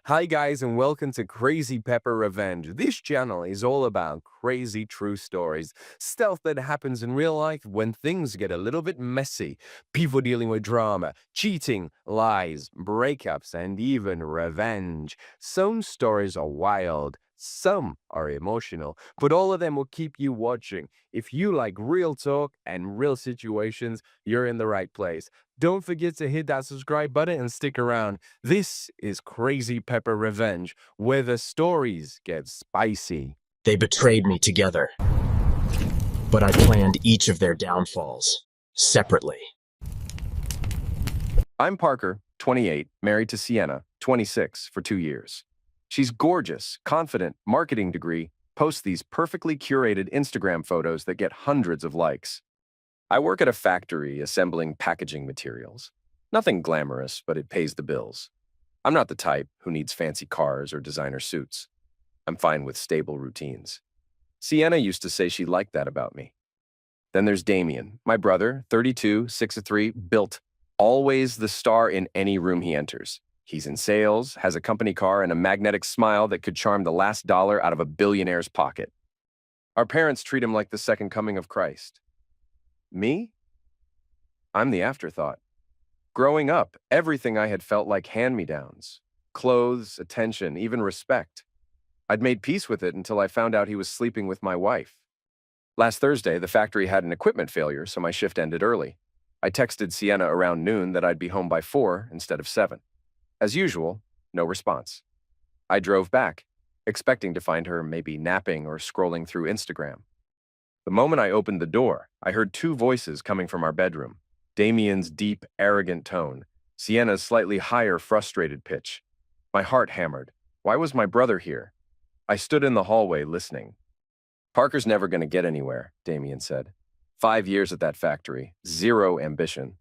Hi guys and welcome to Crazy Pepper Revenge. This channel is all about crazy true stories, stuff that happens in real life when things get a little bit messy, people dealing with drama, cheating, lies, breakups, and even revenge. Some stories are wild, some are emotional, but all of them will keep you watching. If you like real talk and real situations, you're in the right place. Don't forget to hit that subscribe button and stick around. This is Crazy Pepper Revenge, where the stories get spicy. They betrayed me together, but I planned each of their downfalls separately. I'm Parker, 28, married to Sienna, 26, for 2 years. She's gorgeous, confident, marketing degree, posts these perfectly curated Instagram photos that get hundreds of likes. I work at a factory assembling packaging materials. Nothing glamorous, but it pays the bills. I'm not the type who needs fancy cars or designer suits. I'm fine with stable routines. Sienna used to say she liked that about me. Then there's Damien, my brother, 32, 6'3", built, always the star in any room he enters. He's in sales, has a company car, and a magnetic smile that could charm the last dollar out of a billionaire's pocket. Our parents treat him like the second coming of Christ. Me? I'm the afterthought. Growing up, everything I had felt like hand-me-downs. Clothes, attention, even respect. I'd made peace with it until I found out he was sleeping with my wife. Last Thursday, the factory had an equipment failure, so my shift ended early. I texted Sienna around noon that I'd be home by 4 instead of 7. As usual, no response. I drove back, expecting to find her maybe napping or scrolling through Instagram. The moment I opened the door, I heard two voices coming from our bedroom. Damien's deep, arrogant tone, Sienna's slightly higher, frustrated pitch. My heart hammered. Why was my brother here? I stood in the hallway listening. Parker's never going to get anywhere, Damien said. 5 years at that factory, zero ambition.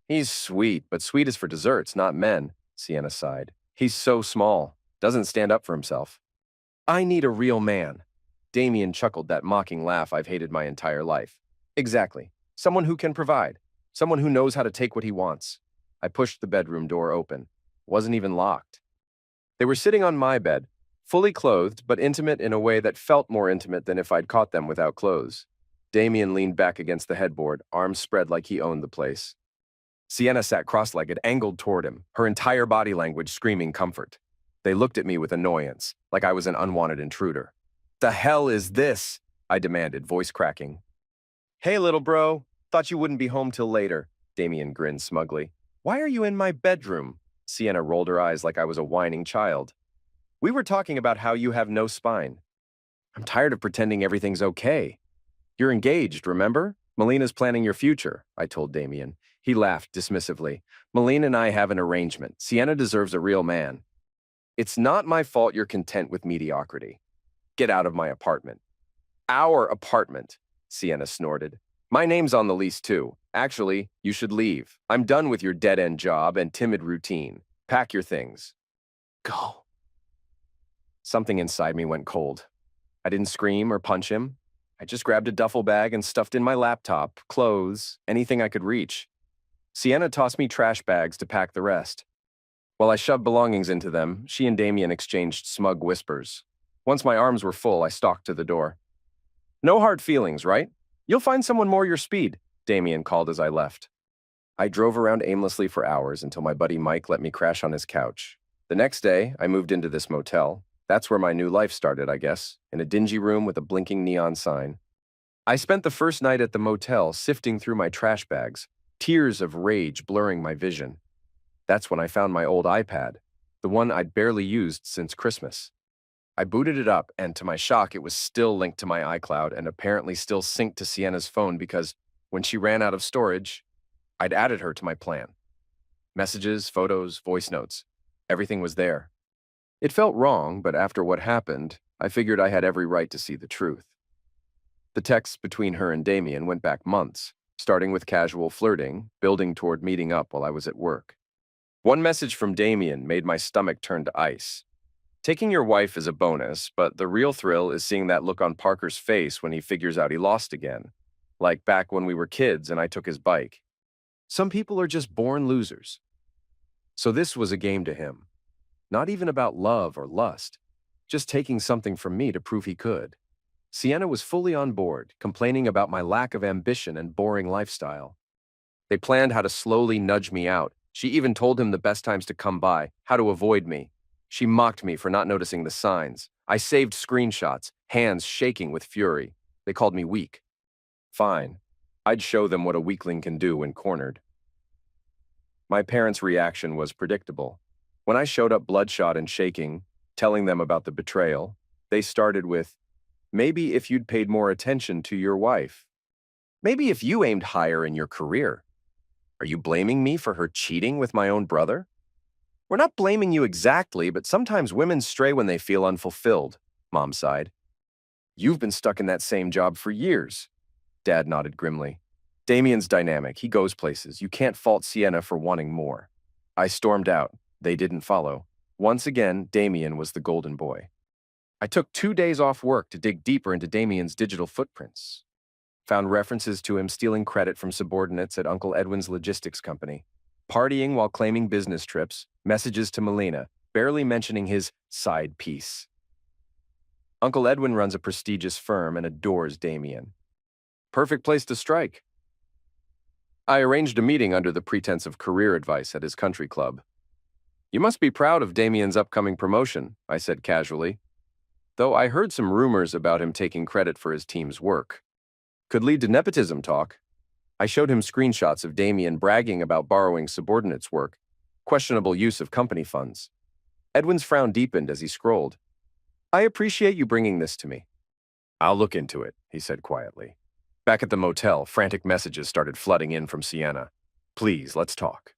He's sweet, but sweet is for desserts, not men, Sienna sighed. He's so small, doesn't stand up for himself. I need a real man. Damien chuckled, that mocking laugh I've hated my entire life. Exactly. Someone who can provide. Someone who knows how to take what he wants. I pushed the bedroom door open. Wasn't even locked. They were sitting on my bed, fully clothed, but intimate in a way that felt more intimate than if I'd caught them without clothes. Damien leaned back against the headboard, arms spread like he owned the place. Sienna sat cross-legged, angled toward him, her entire body language screaming comfort. They looked at me with annoyance, like I was an unwanted intruder. The hell is this? I demanded, voice cracking. Hey, little bro. Thought you wouldn't be home till later. Damien grinned smugly. Why are you in my bedroom? Sienna rolled her eyes like I was a whining child. We were talking about how you have no spine. I'm tired of pretending everything's okay. You're engaged, remember? Melina's planning your future, I told Damien. He laughed dismissively. Melina and I have an arrangement. Sienna deserves a real man. It's not my fault you're content with mediocrity. Get out of my apartment. Our apartment, Sienna snorted. My name's on the lease too. Actually, you should leave. I'm done with your dead-end job and timid routine. Pack your things. Go. Something inside me went cold. I didn't scream or punch him. I just grabbed a duffel bag and stuffed in my laptop, clothes, anything I could reach. Sienna tossed me trash bags to pack the rest. While I shoved belongings into them, she and Damien exchanged smug whispers. Once my arms were full, I stalked to the door. No hard feelings, right? You'll find someone more your speed, Damien called as I left. I drove around aimlessly for hours until my buddy Mike let me crash on his couch. The next day, I moved into this motel. That's where my new life started, I guess, in a dingy room with a blinking neon sign. I spent the first night at the motel sifting through my trash bags, tears of rage blurring my vision. That's when I found my old iPad, the one I'd barely used since Christmas. I booted it up, and to my shock, it was still linked to my iCloud and apparently still synced to Sienna's phone because, when she ran out of storage, I'd added her to my plan. Messages, photos, voice notes. Everything was there. It felt wrong, but after what happened, I figured I had every right to see the truth. The texts between her and Damien went back months, starting with casual flirting, building toward meeting up while I was at work. One message from Damien made my stomach turn to ice. Taking your wife is a bonus, but the real thrill is seeing that look on Parker's face when he figures out he lost again. Like back when we were kids and I took his bike. Some people are just born losers. So this was a game to him. Not even about love or lust, just taking something from me to prove he could. Sienna was fully on board, complaining about my lack of ambition and boring lifestyle. They planned how to slowly nudge me out. She even told him the best times to come by, how to avoid me. She mocked me for not noticing the signs. I saved screenshots, hands shaking with fury. They called me weak. Fine. I'd show them what a weakling can do when cornered. My parents' reaction was predictable. When I showed up bloodshot and shaking, telling them about the betrayal, they started with, "Maybe if you'd paid more attention to your wife. Maybe if you aimed higher in your career. Are you blaming me for her cheating with my own brother? We're not blaming you exactly, but sometimes women stray when they feel unfulfilled," Mom sighed. "You've been stuck in that same job for years." Dad nodded grimly. "Damien's dynamic. He goes places. You can't fault Sienna for wanting more." I stormed out. They didn't follow. Once again, Damien was the golden boy. I took 2 days off work to dig deeper into Damien's digital footprints. Found references to him stealing credit from subordinates at Uncle Edwin's logistics company, partying while claiming business trips, messages to Melina, barely mentioning his side piece. Uncle Edwin runs a prestigious firm and adores Damien. Perfect place to strike. I arranged a meeting under the pretense of career advice at his country club. "You must be proud of Damien's upcoming promotion," I said casually, though I heard some rumors about him taking credit for his team's work. Could lead to nepotism talk. I showed him screenshots of Damien bragging about borrowing subordinates' work, questionable use of company funds. Edwin's frown deepened as he scrolled. "I appreciate you bringing this to me." "I'll look into it," he said quietly. Back at the motel, frantic messages started flooding in from Sienna. "Please, let's talk."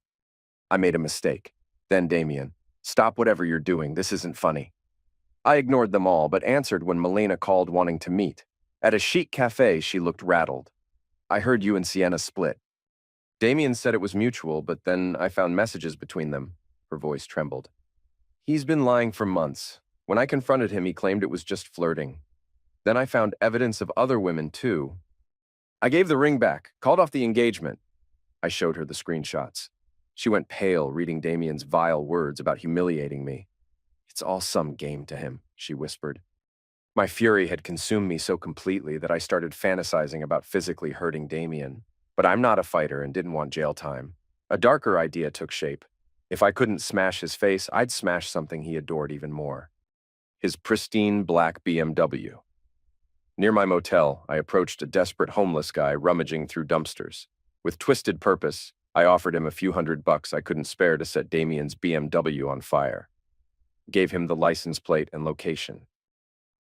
I made a mistake. Then Damien, "Stop whatever you're doing, this isn't funny." I ignored them all, but answered when Melina called wanting to meet. At a chic cafe, she looked rattled. "I heard you and Sienna split." Damien said it was mutual, but then I found messages between them. Her voice trembled. "He's been lying for months. When I confronted him, he claimed it was just flirting. Then I found evidence of other women, too. I gave the ring back, called off the engagement." I showed her the screenshots. She went pale, reading Damien's vile words about humiliating me. "It's all some game to him," she whispered. My fury had consumed me so completely that I started fantasizing about physically hurting Damien. But I'm not a fighter and didn't want jail time. A darker idea took shape. If I couldn't smash his face, I'd smash something he adored even more. His pristine black BMW. Near my motel, I approached a desperate homeless guy rummaging through dumpsters. With twisted purpose, I offered him a few $100 I couldn't spare to set Damien's BMW on fire. Gave him the license plate and location.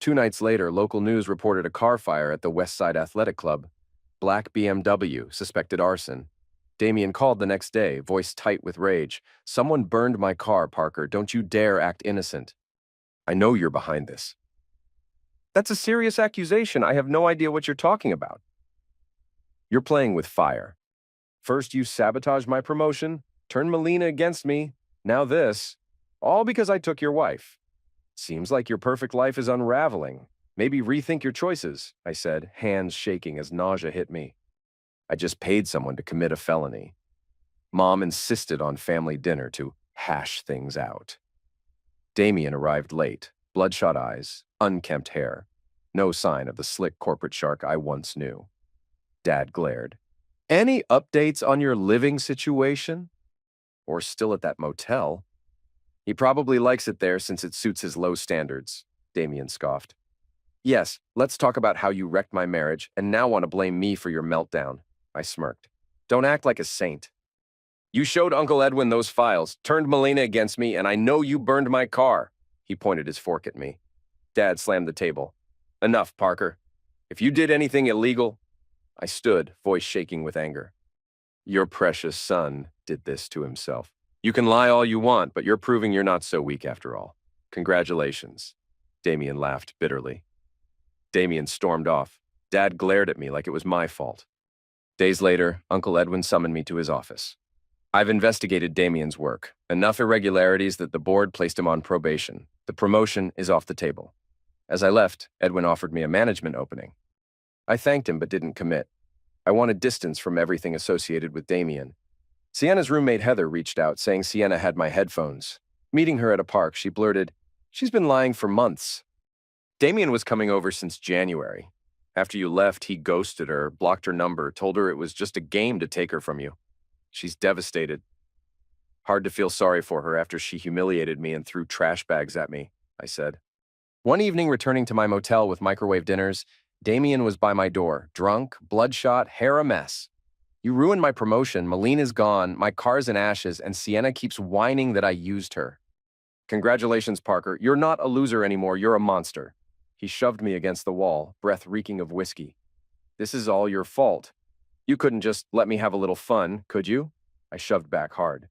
2 nights later, local news reported a car fire at the West Side Athletic Club. Black BMW, suspected arson. Damien called the next day, voice tight with rage. "Someone burned my car, Parker. Don't you dare act innocent. I know you're behind this." "That's a serious accusation. I have no idea what you're talking about." "You're playing with fire. First you sabotage my promotion, turn Melina against me, now this, all because I took your wife. Seems like your perfect life is unraveling. Maybe rethink your choices," I said, hands shaking as nausea hit me. I just paid someone to commit a felony. Mom insisted on family dinner to hash things out. Damien arrived late, bloodshot eyes, unkempt hair. No sign of the slick corporate shark I once knew. Dad glared. "Any updates on your living situation? Or still at that motel?" "He probably likes it there since it suits his low standards," Damien scoffed. "Yes, let's talk about how you wrecked my marriage and now want to blame me for your meltdown," I smirked. "Don't act like a saint. You showed Uncle Edwin those files, turned Melina against me, and I know you burned my car." He pointed his fork at me. Dad slammed the table. "Enough, Parker. If you did anything illegal..." I stood, voice shaking with anger. "Your precious son did this to himself. You can lie all you want, but you're proving you're not so weak after all. Congratulations." Damien laughed bitterly. Damien stormed off. Dad glared at me like it was my fault. Days later, Uncle Edwin summoned me to his office. "I've investigated Damien's work. Enough irregularities that the board placed him on probation. The promotion is off the table." As I left, Edwin offered me a management opening. I thanked him but didn't commit. I wanted distance from everything associated with Damien. Sienna's roommate Heather reached out saying Sienna had my headphones. Meeting her at a park, she blurted, "She's been lying for months." Damien was coming over since January. After you left, he ghosted her, blocked her number, told her it was just a game to take her from you. She's devastated. Hard to feel sorry for her after she humiliated me and threw trash bags at me, I said. One evening, returning to my motel with microwave dinners, Damien was by my door, drunk, bloodshot, hair a mess. "You ruined my promotion, Malene is gone, my car's in ashes, and Sienna keeps whining that I used her." "Congratulations, Parker. You're not a loser anymore, you're a monster." He shoved me against the wall, breath reeking of whiskey. "This is all your fault. You couldn't just let me have a little fun, could you?" I shoved back hard.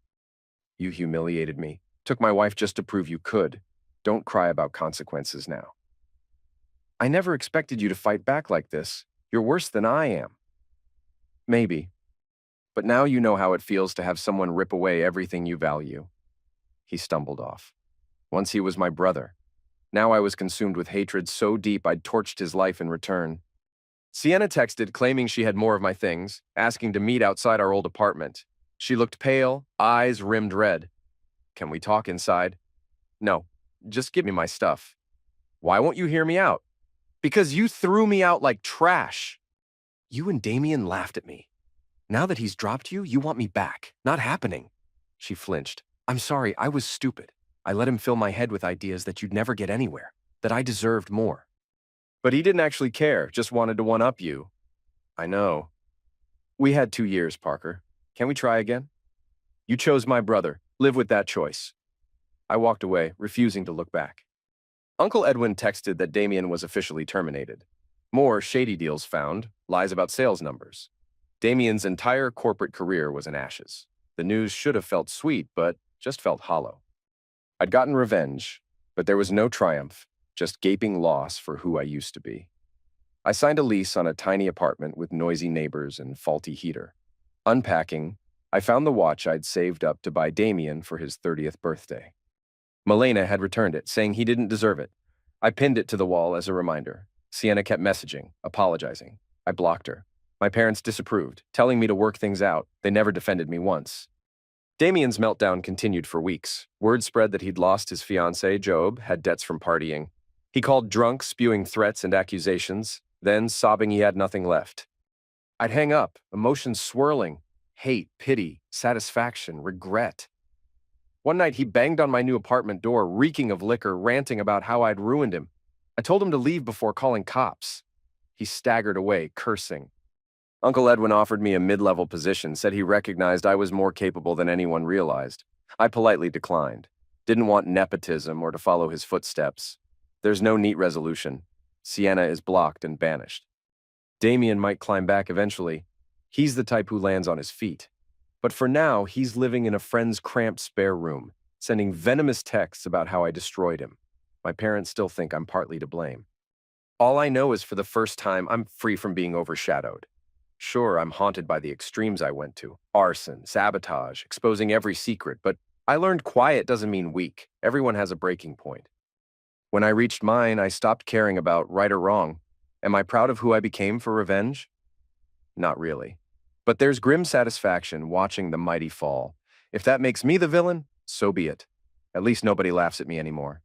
"You humiliated me. Took my wife just to prove you could. Don't cry about consequences now." "I never expected you to fight back like this. You're worse than I am." "Maybe. But now you know how it feels to have someone rip away everything you value." He stumbled off. Once he was my brother. Now I was consumed with hatred so deep I'd torched his life in return. Sienna texted, claiming she had more of my things, asking to meet outside our old apartment. She looked pale, eyes rimmed red. "Can we talk inside?" "No, just give me my stuff." "Why won't you hear me out?" "Because you threw me out like trash." "You and Damien laughed at me. Now that he's dropped you, you want me back. Not happening." She flinched. "I'm sorry, I was stupid. I let him fill my head with ideas that you'd never get anywhere, that I deserved more." "But he didn't actually care, just wanted to one-up you." "I know. We had 2 years, Parker. Can we try again?" "You chose my brother. Live with that choice." I walked away, refusing to look back. Uncle Edwin texted that Damien was officially terminated. More shady deals found, lies about sales numbers. Damien's entire corporate career was in ashes. The news should have felt sweet, but just felt hollow. I'd gotten revenge, but there was no triumph, just gaping loss for who I used to be. I signed a lease on a tiny apartment with noisy neighbors and faulty heater. Unpacking, I found the watch I'd saved up to buy Damien for his 30th birthday. Malena had returned it, saying he didn't deserve it. I pinned it to the wall as a reminder. Sienna kept messaging, apologizing. I blocked her. My parents disapproved, telling me to work things out. They never defended me once. Damien's meltdown continued for weeks. Word spread that he'd lost his fiancée, Job, had debts from partying. He called drunk, spewing threats and accusations, then sobbing he had nothing left. I'd hang up, emotions swirling. Hate, pity, satisfaction, regret. One night he banged on my new apartment door, reeking of liquor, ranting about how I'd ruined him. I told him to leave before calling cops. He staggered away, cursing. Uncle Edwin offered me a mid-level position, said he recognized I was more capable than anyone realized. I politely declined. Didn't want nepotism or to follow his footsteps. There's no neat resolution. Sienna is blocked and banished. Damien might climb back eventually. He's the type who lands on his feet. But for now, he's living in a friend's cramped spare room, sending venomous texts about how I destroyed him. My parents still think I'm partly to blame. All I know is for the first time, I'm free from being overshadowed. Sure, I'm haunted by the extremes I went to. Arson, sabotage, exposing every secret, but I learned quiet doesn't mean weak. Everyone has a breaking point. When I reached mine, I stopped caring about right or wrong. Am I proud of who I became for revenge? Not really. But there's grim satisfaction watching the mighty fall. If that makes me the villain, so be it. At least nobody laughs at me anymore.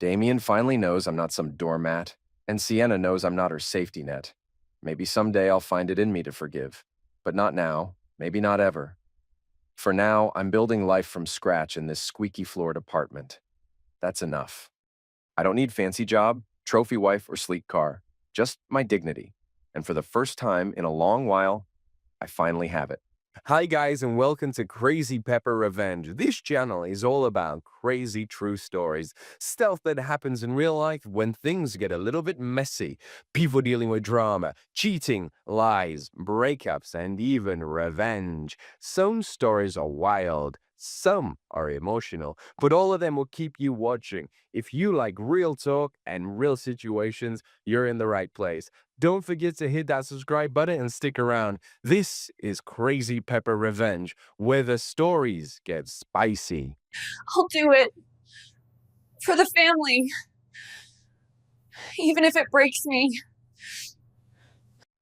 Damien finally knows I'm not some doormat, and Sienna knows I'm not her safety net. Maybe someday I'll find it in me to forgive, but not now, maybe not ever. For now, I'm building life from scratch in this squeaky-floored apartment. That's enough. I don't need fancy job, trophy wife, or sleek car, just my dignity. And for the first time in a long while, I finally have it. Hi guys and welcome to Crazy Pepper Revenge. This channel is all about crazy true stories, stuff that happens in real life when things get a little bit messy, people dealing with drama, cheating, lies, breakups, and even revenge. Some stories are wild, some are emotional, but all of them will keep you watching. If you like real talk and real situations, you're in the right place. Don't forget to hit that subscribe button and stick around. This is Crazy Pepper Revenge, where the stories get spicy. I'll do it. For the family. Even if it breaks me.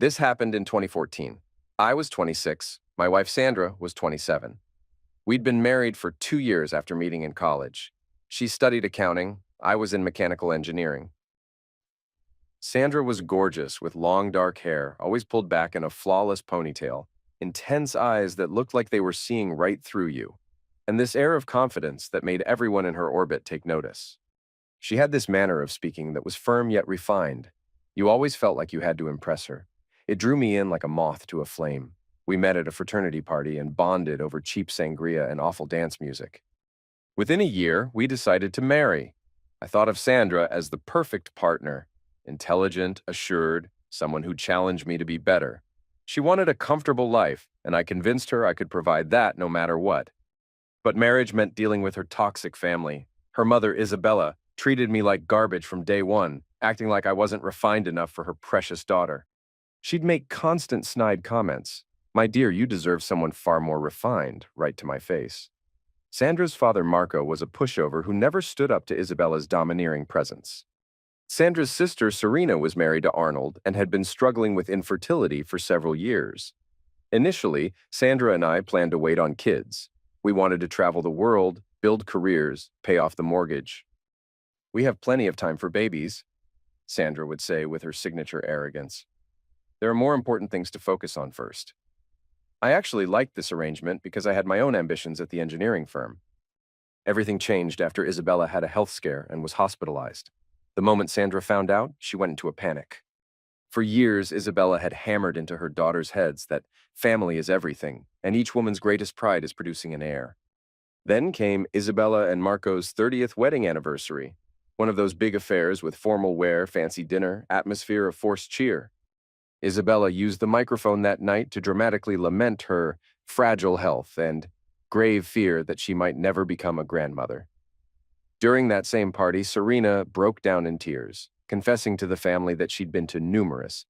This happened in 2014. I was 26. My wife Sandra was 27. We'd been married for 2 years after meeting in college. She studied accounting. I was in mechanical engineering. Sandra was gorgeous with long dark hair, always pulled back in a flawless ponytail, intense eyes that looked like they were seeing right through you, and this air of confidence that made everyone in her orbit take notice. She had this manner of speaking that was firm yet refined. You always felt like you had to impress her. It drew me in like a moth to a flame. We met at a fraternity party and bonded over cheap sangria and awful dance music. Within a year, we decided to marry. I thought of Sandra as the perfect partner, intelligent, assured, someone who challenged me to be better. She wanted a comfortable life, and I convinced her I could provide that no matter what. But marriage meant dealing with her toxic family. Her mother, Isabella, treated me like garbage from day one, acting like I wasn't refined enough for her precious daughter. She'd make constant snide comments. "My dear, you deserve someone far more refined," right to my face. Sandra's father, Marco, was a pushover who never stood up to Isabella's domineering presence. Sandra's sister, Serena, was married to Arnold and had been struggling with infertility for several years. Initially, Sandra and I planned to wait on kids. We wanted to travel the world, build careers, pay off the mortgage. "We have plenty of time for babies," Sandra would say with her signature arrogance. "There are more important things to focus on first." I actually liked this arrangement because I had my own ambitions at the engineering firm. Everything changed after Isabella had a health scare and was hospitalized. The moment Sandra found out, she went into a panic. For years, Isabella had hammered into her daughters' heads that family is everything, and each woman's greatest pride is producing an heir. Then came Isabella and Marco's 30th wedding anniversary, one of those big affairs with formal wear, fancy dinner, atmosphere of forced cheer. Isabella used the microphone that night to dramatically lament her fragile health and grave fear that she might never become a grandmother. During that same party, Serena broke down in tears, confessing to the family that she'd been to numerous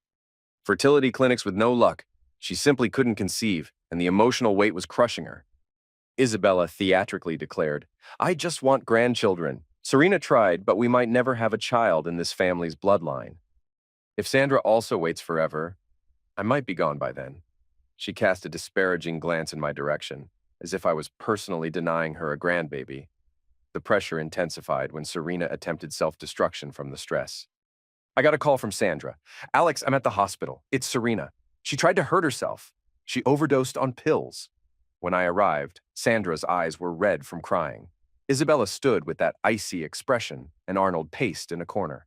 fertility clinics with no luck. She simply couldn't conceive, and the emotional weight was crushing her. Isabella theatrically declared, "I just want grandchildren. Serena tried, but we might never have a child in this family's bloodline. If Sandra also waits forever, I might be gone by then." She cast a disparaging glance in my direction, as if I was personally denying her a grandbaby. The pressure intensified when Serena attempted self-destruction from the stress. I got a call from Sandra. "Alex, I'm at the hospital. It's Serena. She tried to hurt herself. She overdosed on pills." When I arrived, Sandra's eyes were red from crying. Isabella stood with that icy expression, and Arnold paced in a corner.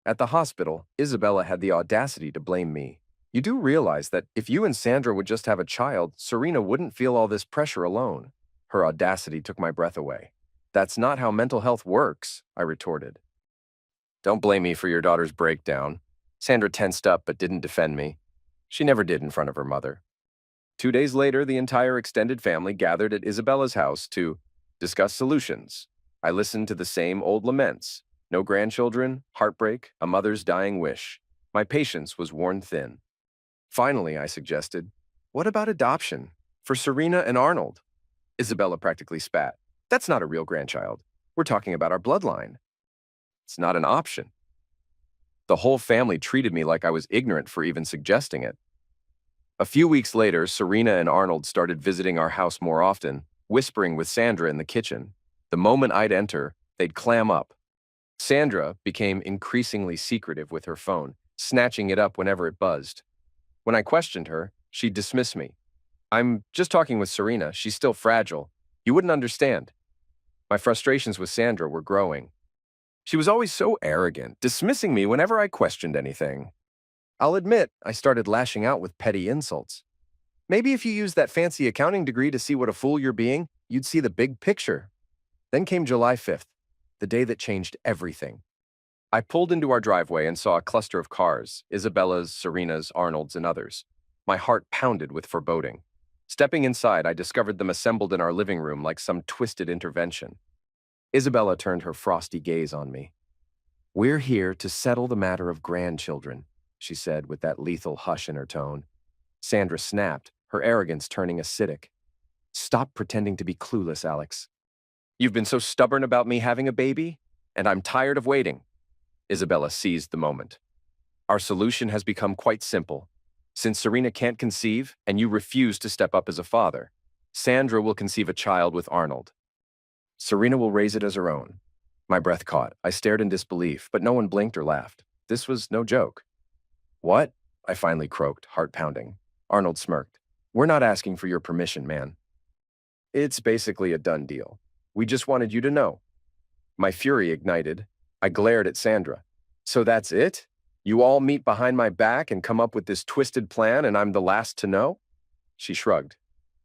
At the hospital, Isabella had the audacity to blame me. "You do realize that if you and Sandra would just have a child, Serena wouldn't feel all this pressure alone." Her audacity took my breath away. "That's not how mental health works," I retorted. "Don't blame me for your daughter's breakdown." Sandra tensed up but didn't defend me. She never did in front of her mother. 2 days later, the entire extended family gathered at Isabella's house to discuss solutions. I listened to the same old laments. No grandchildren, heartbreak, a mother's dying wish. My patience was worn thin. Finally, I suggested, "What about adoption? For Serena and Arnold?" Isabella practically spat. "That's not a real grandchild. We're talking about our bloodline. It's not an option." The whole family treated me like I was ignorant for even suggesting it. A few weeks later, Serena and Arnold started visiting our house more often, whispering with Sandra in the kitchen. The moment I'd enter, they'd clam up. Sandra became increasingly secretive with her phone, snatching it up whenever it buzzed. When I questioned her, she'd dismiss me. "I'm just talking with Serena. She's still fragile. You wouldn't understand." My frustrations with Sandra were growing. She was always so arrogant, dismissing me whenever I questioned anything. I'll admit, I started lashing out with petty insults. "Maybe if you used that fancy accounting degree to see what a fool you're being, you'd see the big picture." Then came July 5th, the day that changed everything. I pulled into our driveway and saw a cluster of cars, Isabella's, Serena's, Arnold's, and others. My heart pounded with foreboding. Stepping inside, I discovered them assembled in our living room like some twisted intervention. Isabella turned her frosty gaze on me. "We're here to settle the matter of grandchildren," she said with that lethal hush in her tone. Sandra snapped, her arrogance turning acidic. "Stop pretending to be clueless, Alex. You've been so stubborn about me having a baby, and I'm tired of waiting." Isabella seized the moment. "Our solution has become quite simple. Since Serena can't conceive and you refuse to step up as a father, Sandra will conceive a child with Arnold." Serena will raise it as her own. My breath caught. I stared in disbelief, but no one blinked or laughed. This was no joke. What? I finally croaked, heart pounding. Arnold smirked. We're not asking for your permission, man. It's basically a done deal. We just wanted you to know. My fury ignited. I glared at Sandra. So that's it? You all meet behind my back and come up with this twisted plan and I'm the last to know? She shrugged.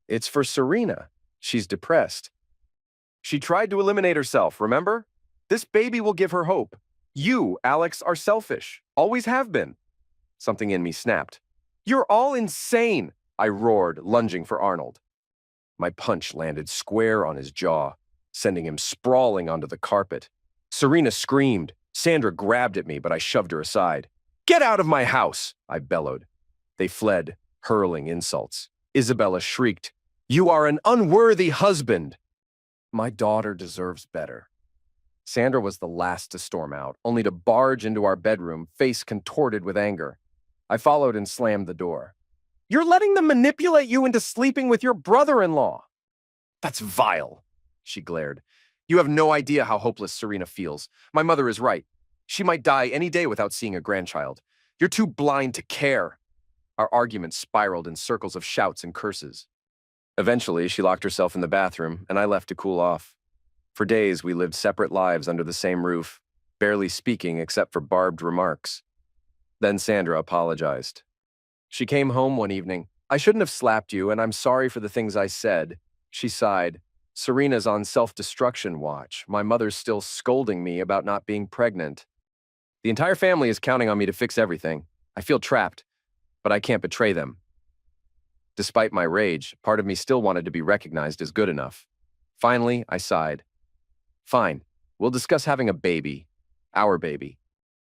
It's for Serena. She's depressed. She tried to eliminate herself, remember? This baby will give her hope. You, Alex, are selfish. Always have been. Something in me snapped. You're all insane, I roared, lunging for Arnold. My punch landed square on his jaw, sending him sprawling onto the carpet. Serena screamed. Sandra grabbed at me, but I shoved her aside. Get out of my house, I bellowed. They fled, hurling insults. Isabella shrieked, You are an unworthy husband. My daughter deserves better. Sandra was the last to storm out, only to barge into our bedroom, face contorted with anger. I followed and slammed the door. You're letting them manipulate you into sleeping with your brother-in-law. That's vile, she glared. You have no idea how hopeless Serena feels. My mother is right. She might die any day without seeing a grandchild. You're too blind to care. Our argument spiraled in circles of shouts and curses. Eventually, she locked herself in the bathroom, and I left to cool off. For days, we lived separate lives under the same roof, barely speaking except for barbed remarks. Then Sandra apologized. She came home one evening. I shouldn't have slapped you, and I'm sorry for the things I said. She sighed. Serena's on self-destruction watch. My mother's still scolding me about not being pregnant. The entire family is counting on me to fix everything. I feel trapped, but I can't betray them. Despite my rage, part of me still wanted to be recognized as good enough. Finally, I sighed. Fine, we'll discuss having a baby. Our baby.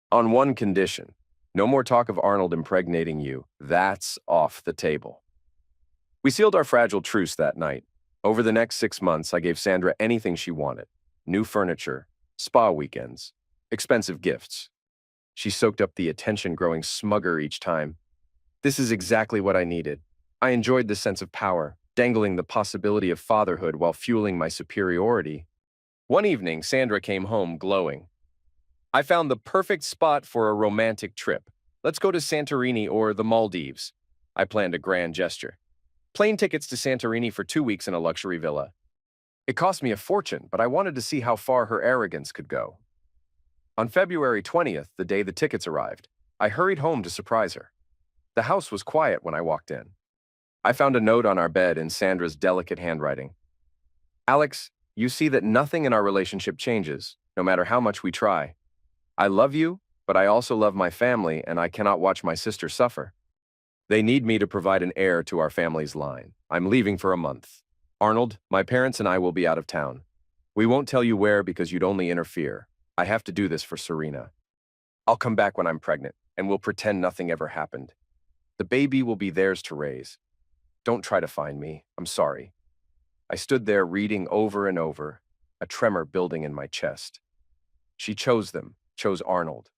On one condition. No more talk of Arnold impregnating you. That's off the table. We sealed our fragile truce that night. Over the next 6 months, I gave Sandra anything she wanted. New furniture, spa weekends, expensive gifts. She soaked up the attention, growing smugger each time. This is exactly what I needed. I enjoyed the sense of power, dangling the possibility of fatherhood while fueling my superiority. One evening, Sandra came home glowing. I found the perfect spot for a romantic trip. Let's go to Santorini or the Maldives. I planned a grand gesture. Plane tickets to Santorini for 2 weeks in a luxury villa. It cost me a fortune, but I wanted to see how far her arrogance could go. On February 20th, the day the tickets arrived, I hurried home to surprise her. The house was quiet when I walked in. I found a note on our bed in Sandra's delicate handwriting. Alex, you see that nothing in our relationship changes, no matter how much we try. I love you, but I also love my family, and I cannot watch my sister suffer. They need me to provide an heir to our family's line. I'm leaving for a month. Arnold, my parents and I will be out of town. We won't tell you where because you'd only interfere. I have to do this for Serena. I'll come back when I'm pregnant, and we'll pretend nothing ever happened. The baby will be theirs to raise. Don't try to find me. I'm sorry. I stood there reading over and over, a tremor building in my chest. She chose them, chose Arnold.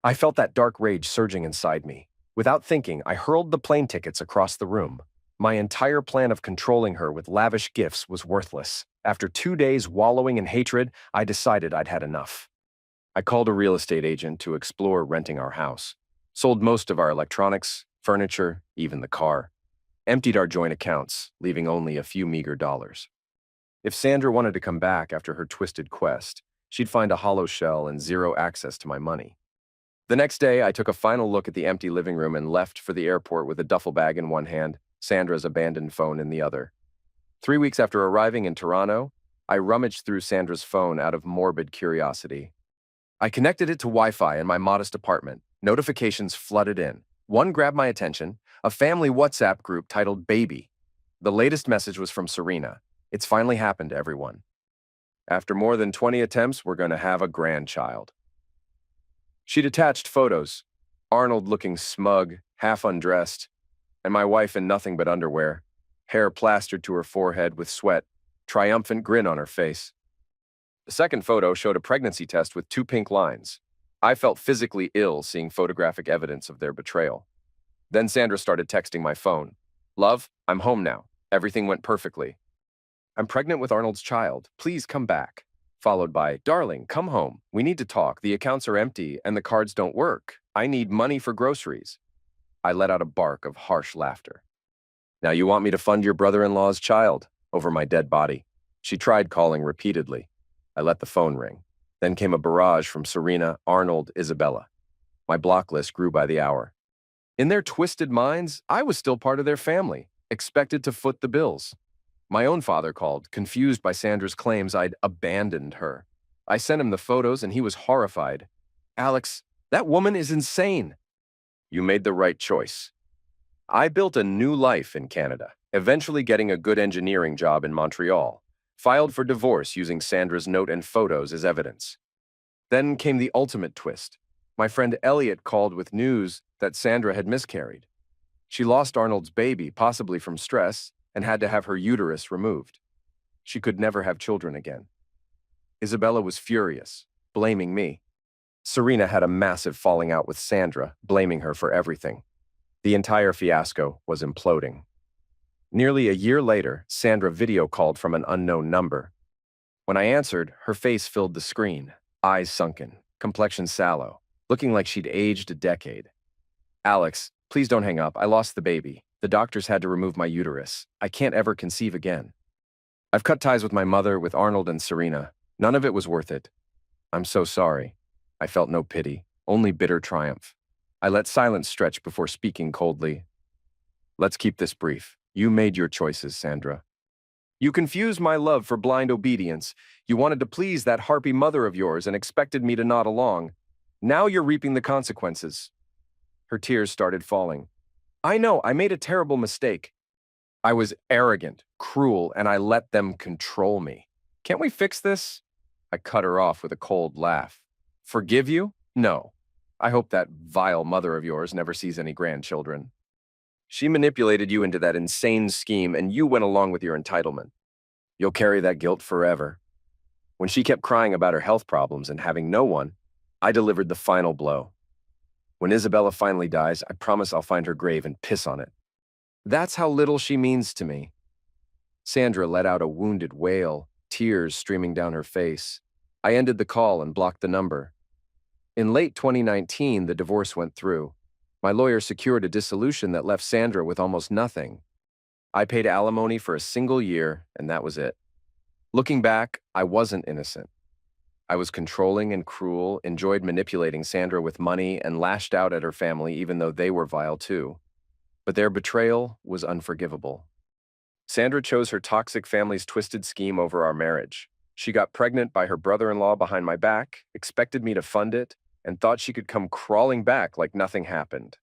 I felt that dark rage surging inside me. Without thinking, I hurled the plane tickets across the room. My entire plan of controlling her with lavish gifts was worthless. After 2 days wallowing in hatred, I decided I'd had enough. I called a real estate agent to explore renting our house. Sold most of our electronics, furniture, even the car. Emptied our joint accounts, leaving only a few meager dollars. If Sandra wanted to come back after her twisted quest, she'd find a hollow shell and zero access to my money. The next day, I took a final look at the empty living room and left for the airport with a duffel bag in one hand, Sandra's abandoned phone in the other. 3 weeks after arriving in Toronto, I rummaged through Sandra's phone out of morbid curiosity. I connected it to Wi-Fi in my modest apartment. Notifications flooded in. One grabbed my attention, a family WhatsApp group titled Baby. The latest message was from Serena. It's finally happened, everyone. After more than 20 attempts, we're going to have a grandchild. She'd attached photos, Arnold looking smug, half undressed, and my wife in nothing but underwear, hair plastered to her forehead with sweat, triumphant grin on her face. The second photo showed a pregnancy test with 2 pink lines. I felt physically ill seeing photographic evidence of their betrayal. Then Sandra started texting my phone. Love, I'm home now. Everything went perfectly. I'm pregnant with Arnold's child. Please come back. Followed by, darling, come home. We need to talk. The accounts are empty and the cards don't work. I need money for groceries. I let out a bark of harsh laughter. Now you want me to fund your brother-in-law's child over my dead body. She tried calling repeatedly. I let the phone ring. Then came a barrage from Serena, Arnold, Isabella. My block list grew by the hour. In their twisted minds, I was still part of their family, expected to foot the bills. My own father called, confused by Sandra's claims I'd abandoned her. I sent him the photos and he was horrified. Alex, that woman is insane. You made the right choice. I built a new life in Canada, eventually getting a good engineering job in Montreal, filed for divorce using Sandra's note and photos as evidence. Then came the ultimate twist. My friend Elliot called with news that Sandra had miscarried. She lost Arnold's baby, possibly from stress, and had to have her uterus removed. She could never have children again. Isabella was furious, blaming me. Serena had a massive falling out with Sandra, blaming her for everything. The entire fiasco was imploding. Nearly a year later, Sandra video called from an unknown number. When I answered, her face filled the screen, eyes sunken, complexion sallow, looking like she'd aged a decade. Alex, please don't hang up. I lost the baby. The doctors had to remove my uterus. I can't ever conceive again. I've cut ties with my mother, with Arnold and Serena. None of it was worth it. I'm so sorry. I felt no pity, only bitter triumph. I let silence stretch before speaking coldly. Let's keep this brief. You made your choices, Sandra. You confused my love for blind obedience. You wanted to please that harpy mother of yours and expected me to nod along. Now you're reaping the consequences. Her tears started falling. I know, I made a terrible mistake. I was arrogant, cruel, and I let them control me. Can't we fix this? I cut her off with a cold laugh. Forgive you? No. I hope that vile mother of yours never sees any grandchildren. She manipulated you into that insane scheme, and you went along with your entitlement. You'll carry that guilt forever. When she kept crying about her health problems and having no one, I delivered the final blow. When Isabella finally dies, I promise I'll find her grave and piss on it. That's how little she means to me. Sandra let out a wounded wail, tears streaming down her face. I ended the call and blocked the number. In late 2019, the divorce went through. My lawyer secured a dissolution that left Sandra with almost nothing. I paid alimony for a single year, and that was it. Looking back, I wasn't innocent. I was controlling and cruel, enjoyed manipulating Sandra with money, and lashed out at her family even though they were vile too. But their betrayal was unforgivable. Sandra chose her toxic family's twisted scheme over our marriage. She got pregnant by her brother-in-law behind my back, expected me to fund it, and thought she could come crawling back like nothing happened.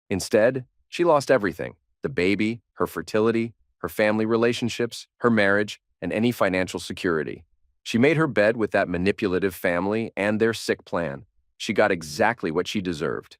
Instead, she lost everything: the baby, her fertility, her family relationships, her marriage, and any financial security. She made her bed with that manipulative family and their sick plan. She got exactly what she deserved.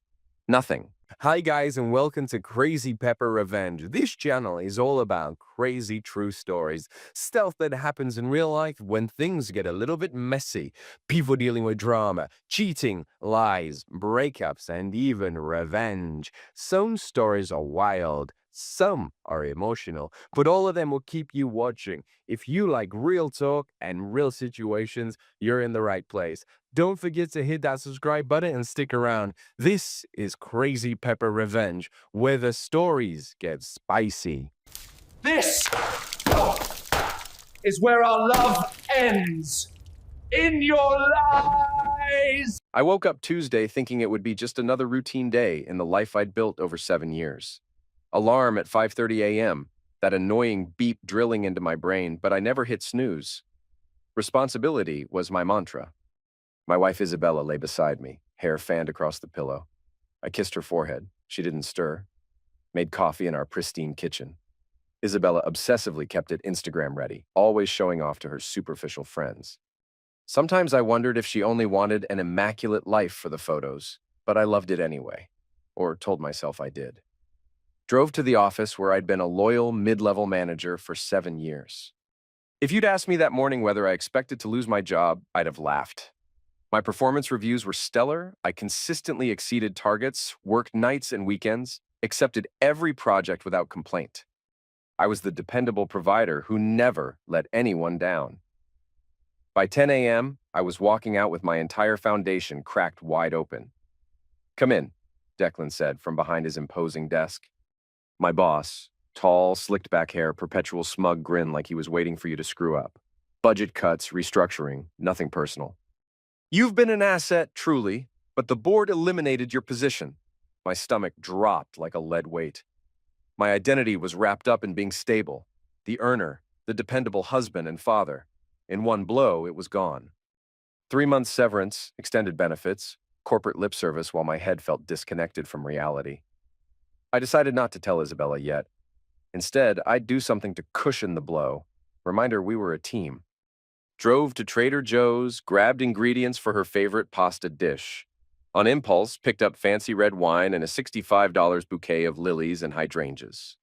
Nothing. Hi guys, and welcome to Crazy Pepper Revenge. This channel is all about crazy true stories, stuff that happens in real life when things get a little bit messy, people dealing with drama, cheating, lies, breakups, and even revenge. Some stories are wild, some are emotional, but all of them will keep you watching. If you like real talk and real situations, you're in the right place. Don't forget to hit that subscribe button and stick around. This is Crazy Pepper Revenge, where the stories get spicy. This is where our love ends. In your lies! I woke up Tuesday thinking it would be just another routine day in the life I'd built over 7 years. Alarm at 5:30 a.m., that annoying beep drilling into my brain, but I never hit snooze. Responsibility was my mantra. My wife Isabella lay beside me, hair fanned across the pillow. I kissed her forehead. She didn't stir. Made coffee in our pristine kitchen. Isabella obsessively kept it Instagram ready, always showing off to her superficial friends. Sometimes I wondered if she only wanted an immaculate life for the photos, but I loved it anyway, or told myself I did. Drove to the office where I'd been a loyal mid-level manager for 7 years. If you'd asked me that morning whether I expected to lose my job, I'd have laughed. My performance reviews were stellar. I consistently exceeded targets, worked nights and weekends, accepted every project without complaint. I was the dependable provider who never let anyone down. By 10 a.m., I was walking out with my entire foundation cracked wide open. "Come in," Declan said from behind his imposing desk. My boss, tall, slicked-back hair, perpetual smug grin like he was waiting for you to screw up. Budget cuts, restructuring, nothing personal. "You've been an asset, truly, but the board eliminated your position." My stomach dropped like a lead weight. My identity was wrapped up in being stable, the earner, the dependable husband and father. In one blow, it was gone. 3 months severance, extended benefits, corporate lip service while my head felt disconnected from reality. I decided not to tell Isabella yet. Instead, I'd do something to cushion the blow. Remind her we were a team. Drove to Trader Joe's, grabbed ingredients for her favorite pasta dish. On impulse, picked up fancy red wine and a $65 bouquet of lilies and hydrangeas.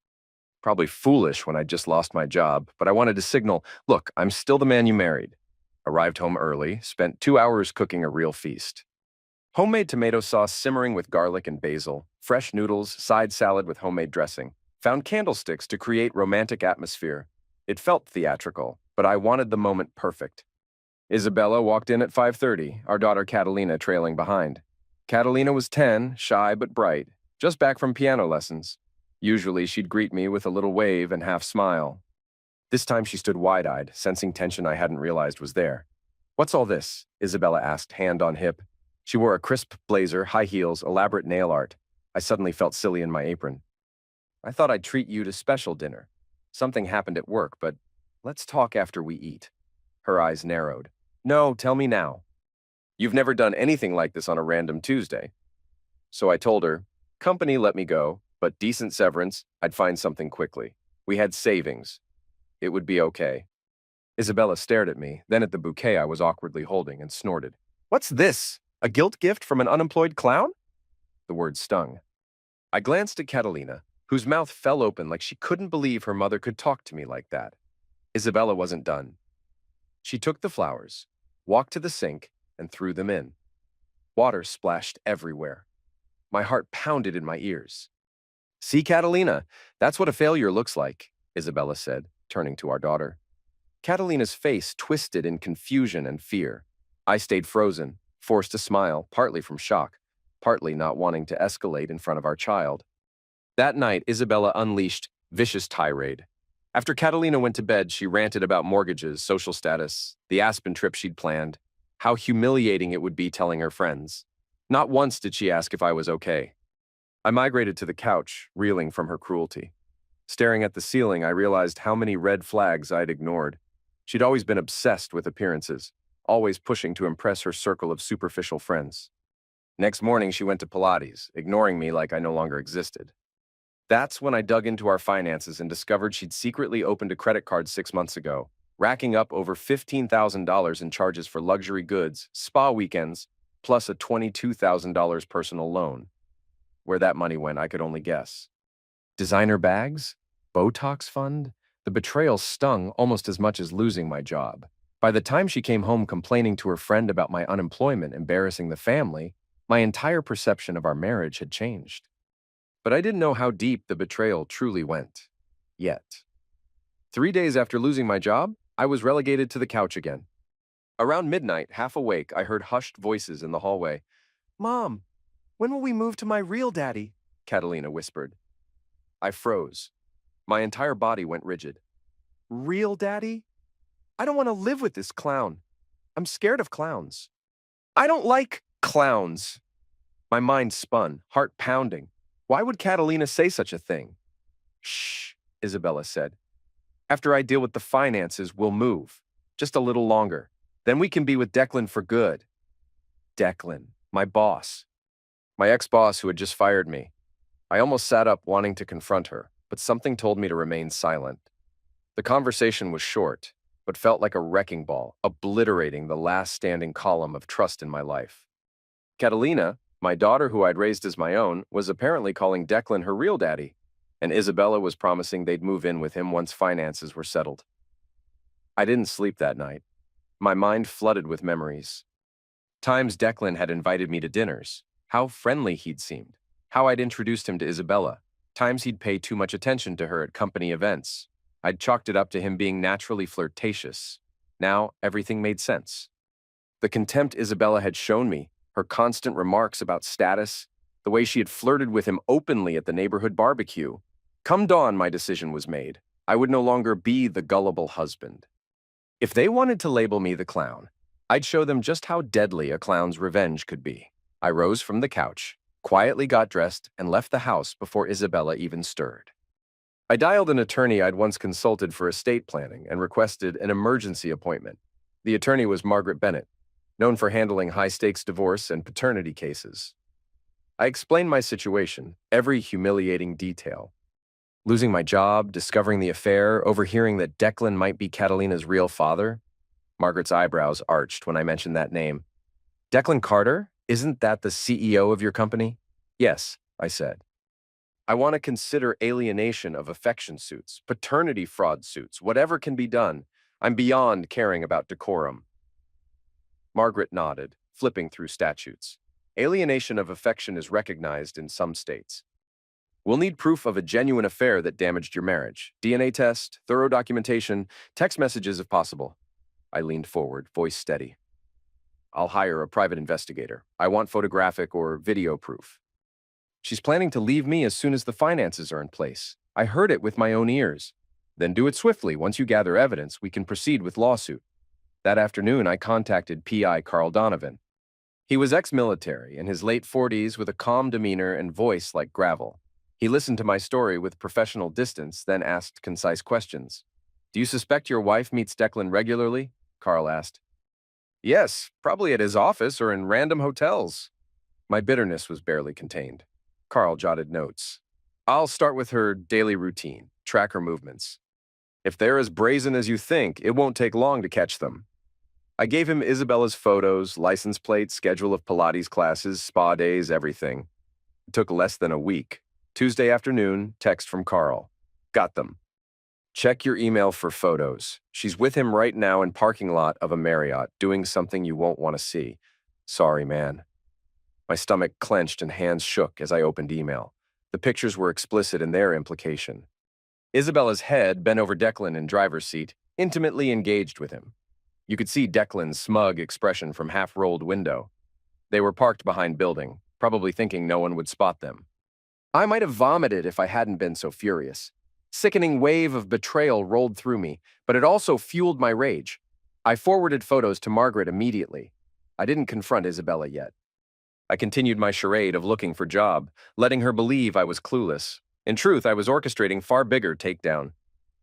Probably foolish when I just lost my job, but I wanted to signal, look, I'm still the man you married. Arrived home early, spent 2 hours cooking a real feast. Homemade tomato sauce simmering with garlic and basil, fresh noodles, side salad with homemade dressing. Found candlesticks to create romantic atmosphere. It felt theatrical, but I wanted the moment perfect. Isabella walked in at 5:30, our daughter Catalina trailing behind. Catalina was 10, shy but bright, just back from piano lessons. Usually she'd greet me with a little wave and half smile. This time she stood wide-eyed, sensing tension I hadn't realized was there. "What's all this?" Isabella asked, hand on hip. She wore a crisp blazer, high heels, elaborate nail art. I suddenly felt silly in my apron. "I thought I'd treat you to special dinner. Something happened at work, but let's talk after we eat." Her eyes narrowed. "No, tell me now. You've never done anything like this on a random Tuesday." So I told her, company let me go, but decent severance, I'd find something quickly. We had savings. It would be okay. Isabella stared at me, then at the bouquet I was awkwardly holding, and snorted. "What's this? A guilt gift from an unemployed clown?" The word stung. I glanced at Catalina, whose mouth fell open like she couldn't believe her mother could talk to me like that. Isabella wasn't done. She took the flowers, walked to the sink, and threw them in. Water splashed everywhere. My heart pounded in my ears. "See, Catalina, that's what a failure looks like," Isabella said, turning to our daughter. Catalina's face twisted in confusion and fear. I stayed frozen, forced to smile, partly from shock, partly not wanting to escalate in front of our child. That night, Isabella unleashed vicious tirade. After Catalina went to bed, she ranted about mortgages, social status, the Aspen trip she'd planned, how humiliating it would be telling her friends. Not once did she ask if I was okay. I migrated to the couch, reeling from her cruelty. Staring at the ceiling, I realized how many red flags I'd ignored. She'd always been obsessed with appearances, always pushing to impress her circle of superficial friends. Next morning, she went to Pilates, ignoring me like I no longer existed. That's when I dug into our finances and discovered she'd secretly opened a credit card 6 months ago, racking up over $15,000 in charges for luxury goods, spa weekends, plus a $22,000 personal loan. Where that money went, I could only guess. Designer bags? Botox fund? The betrayal stung almost as much as losing my job. By the time she came home complaining to her friend about my unemployment embarrassing the family, my entire perception of our marriage had changed. But I didn't know how deep the betrayal truly went. Yet. 3 days after losing my job, I was relegated to the couch again. Around midnight, half awake, I heard hushed voices in the hallway. "Mom, when will we move to my real daddy?" Catalina whispered. I froze. My entire body went rigid. "Real daddy? I don't want to live with this clown. I'm scared of clowns. I don't like clowns." My mind spun, heart pounding. Why would Catalina say such a thing? "Shh," Isabella said. "After I deal with the finances, we'll move. Just a little longer. Then we can be with Declan for good." Declan, my boss. My ex-boss who had just fired me. I almost sat up wanting to confront her, but something told me to remain silent. The conversation was short, but felt like a wrecking ball, obliterating the last standing column of trust in my life. Catalina, my daughter who I'd raised as my own, was apparently calling Declan her real daddy, and Isabella was promising they'd move in with him once finances were settled. I didn't sleep that night. My mind flooded with memories. Times Declan had invited me to dinners, how friendly he'd seemed, how I'd introduced him to Isabella, Times he'd pay too much attention to her at company events. I'd chalked it up to him being naturally flirtatious. Now, everything made sense. The contempt Isabella had shown me, her constant remarks about status, the way she had flirted with him openly at the neighborhood barbecue. Come dawn, my decision was made. I would no longer be the gullible husband. If they wanted to label me the clown, I'd show them just how deadly a clown's revenge could be. I rose from the couch, quietly got dressed, and left the house before Isabella even stirred. I dialed an attorney I'd once consulted for estate planning and requested an emergency appointment. The attorney was Margaret Bennett, known for handling high-stakes divorce and paternity cases. I explained my situation, every humiliating detail. Losing my job, discovering the affair, overhearing that Declan might be Catalina's real father. Margaret's eyebrows arched when I mentioned that name. Declan Carter? Isn't that the CEO of your company? Yes, I said. I want to consider alienation of affection suits, paternity fraud suits, whatever can be done. I'm beyond caring about decorum. Margaret nodded, flipping through statutes. Alienation of affection is recognized in some states. We'll need proof of a genuine affair that damaged your marriage. DNA test, thorough documentation, text messages if possible. I leaned forward, voice steady. I'll hire a private investigator. I want photographic or video proof. She's planning to leave me as soon as the finances are in place. I heard it with my own ears. Then do it swiftly. Once you gather evidence, we can proceed with lawsuit. That afternoon, I contacted PI Carl Donovan. He was ex-military, in his late 40s with a calm demeanor and voice like gravel. He listened to my story with professional distance, then asked concise questions. Do you suspect your wife meets Declan regularly? Carl asked. Yes, probably at his office or in random hotels. My bitterness was barely contained. Carl jotted notes. I'll start with her daily routine, track her movements. If they're as brazen as you think, it won't take long to catch them. I gave him Isabella's photos, license plate, schedule of Pilates classes, spa days, everything. It took less than a week. Tuesday afternoon, text from Carl. Got them. Check your email for photos. She's with him right now in parking lot of a Marriott, doing something you won't want to see. Sorry, man. My stomach clenched and hands shook as I opened email. The pictures were explicit in their implication. Isabella's head bent over Declan in driver's seat, intimately engaged with him. You could see Declan's smug expression from half-rolled window. They were parked behind building, probably thinking no one would spot them. I might have vomited if I hadn't been so furious. Sickening wave of betrayal rolled through me, but it also fueled my rage. I forwarded photos to Margaret immediately. I didn't confront Isabella yet. I continued my charade of looking for job, letting her believe I was clueless. In truth, I was orchestrating far bigger takedown.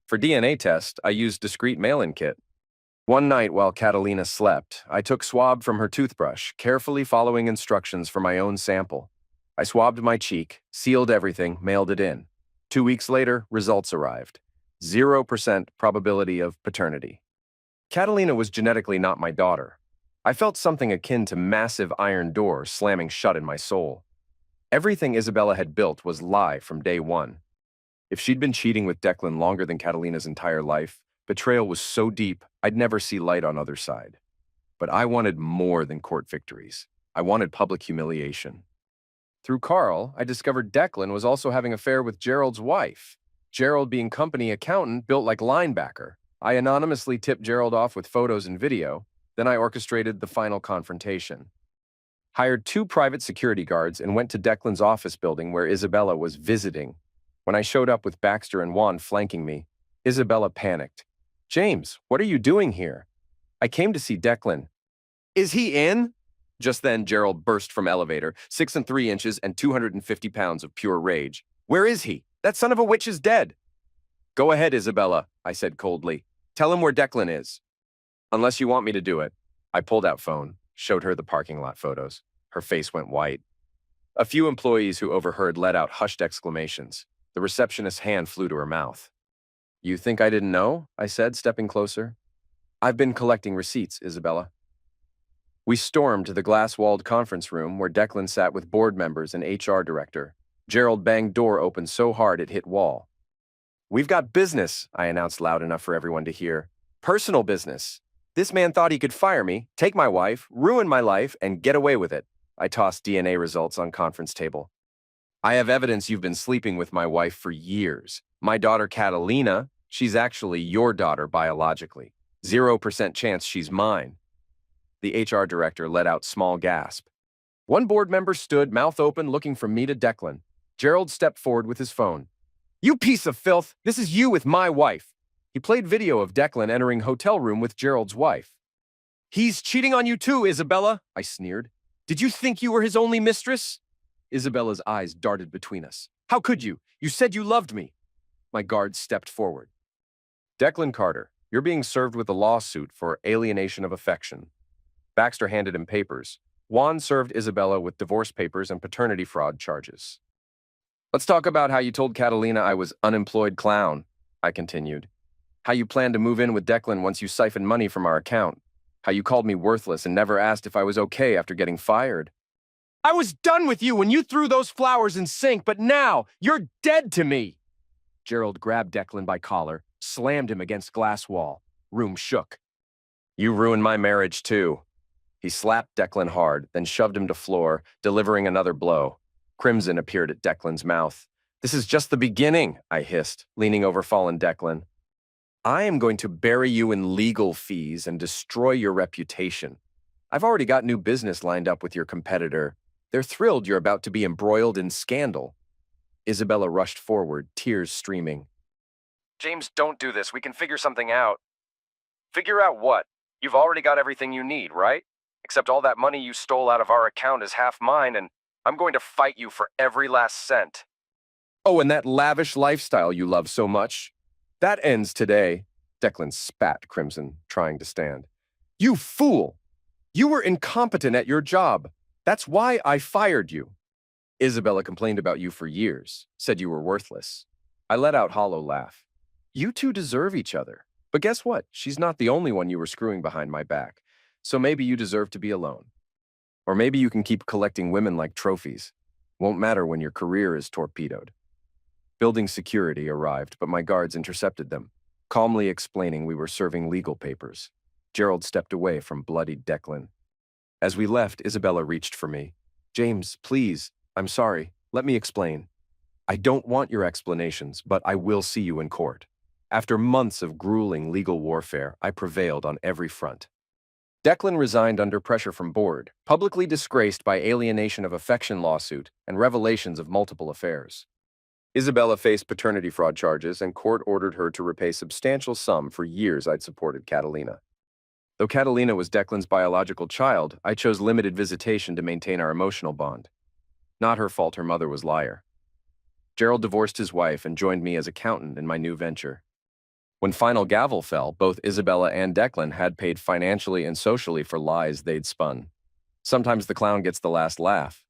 For DNA test, I used discreet mail-in kit. One night while Catalina slept, I took swab from her toothbrush, carefully following instructions for my own sample. I swabbed my cheek, sealed everything, mailed it in. 2 weeks later, results arrived. 0% probability of paternity. Catalina was genetically not my daughter. I felt something akin to massive iron doors slamming shut in my soul. Everything Isabella had built was lie from day one. If she'd been cheating with Declan longer than Catalina's entire life, betrayal was so deep, I'd never see light on other side. But I wanted more than court victories. I wanted public humiliation. Through Carl, I discovered Declan was also having an affair with Gerald's wife. Gerald, being company accountant, built like linebacker. I anonymously tipped Gerald off with photos and video. Then I orchestrated the final confrontation. Hired 2 private security guards and went to Declan's office building where Isabella was visiting. When I showed up with Baxter and Juan flanking me, Isabella panicked. James, what are you doing here? I came to see Declan. Is he in? Just then, Gerald burst from elevator, 6 3 inches and 250 pounds of pure rage. Where is he? That son of a witch is dead. Go ahead, Isabella, I said coldly. Tell him where Declan is. Unless you want me to do it. I pulled out phone, showed her the parking lot photos. Her face went white. A few employees who overheard let out hushed exclamations. The receptionist's hand flew to her mouth. You think I didn't know? I said, stepping closer. I've been collecting receipts, Isabella. We stormed to the glass-walled conference room where Declan sat with board members and HR director. Gerald banged door open so hard it hit wall. We've got business, I announced loud enough for everyone to hear. Personal business. This man thought he could fire me, take my wife, ruin my life, and get away with it. I tossed DNA results on conference table. I have evidence you've been sleeping with my wife for years. My daughter Catalina, she's actually your daughter biologically. 0% chance she's mine. The HR director let out small gasp. One board member stood, mouth open, looking from me to Declan. Gerald stepped forward with his phone. You piece of filth! This is you with my wife! He played video of Declan entering hotel room with Gerald's wife. He's cheating on you too, Isabella, I sneered. Did you think you were his only mistress? Isabella's eyes darted between us. How could you? You said you loved me. My guard stepped forward. Declan Carter, you're being served with a lawsuit for alienation of affection. Baxter handed him papers. Juan served Isabella with divorce papers and paternity fraud charges. Let's talk about how you told Catalina I was unemployed clown, I continued. How you planned to move in with Declan once you siphoned money from our account. How you called me worthless and never asked if I was okay after getting fired. I was done with you when you threw those flowers in sink, but now you're dead to me. Gerald grabbed Declan by collar, slammed him against glass wall. Room shook. You ruined my marriage too. He slapped Declan hard, then shoved him to floor, delivering another blow. Crimson appeared at Declan's mouth. This is just the beginning, I hissed, leaning over fallen Declan. I am going to bury you in legal fees and destroy your reputation. I've already got new business lined up with your competitor. They're thrilled you're about to be embroiled in scandal. Isabella rushed forward, tears streaming. James, don't do this. We can figure something out. Figure out what? You've already got everything you need, right? Except all that money you stole out of our account is half mine, and I'm going to fight you for every last cent. Oh, and that lavish lifestyle you love so much? That ends today. Declan spat crimson, trying to stand. You fool! You were incompetent at your job. That's why I fired you. Isabella complained about you for years, said you were worthless. I let out hollow laugh. You two deserve each other. But guess what? She's not the only one you were screwing behind my back. So maybe you deserve to be alone. Or maybe you can keep collecting women like trophies. Won't matter when your career is torpedoed. Building security arrived, but my guards intercepted them, calmly explaining we were serving legal papers. Gerald stepped away from bloodied Declan. As we left, Isabella reached for me. James, please, I'm sorry. Let me explain. I don't want your explanations, but I will see you in court. After months of grueling legal warfare, I prevailed on every front. Declan resigned under pressure from board, publicly disgraced by alienation of affection lawsuit and revelations of multiple affairs. Isabella faced paternity fraud charges, and court ordered her to repay substantial sum for years I'd supported Catalina. Though Catalina was Declan's biological child, I chose limited visitation to maintain our emotional bond. Not her fault her mother was liar. Gerald divorced his wife and joined me as accountant in my new venture. When final gavel fell, both Isabella and Declan had paid financially and socially for lies they'd spun. Sometimes the clown gets the last laugh,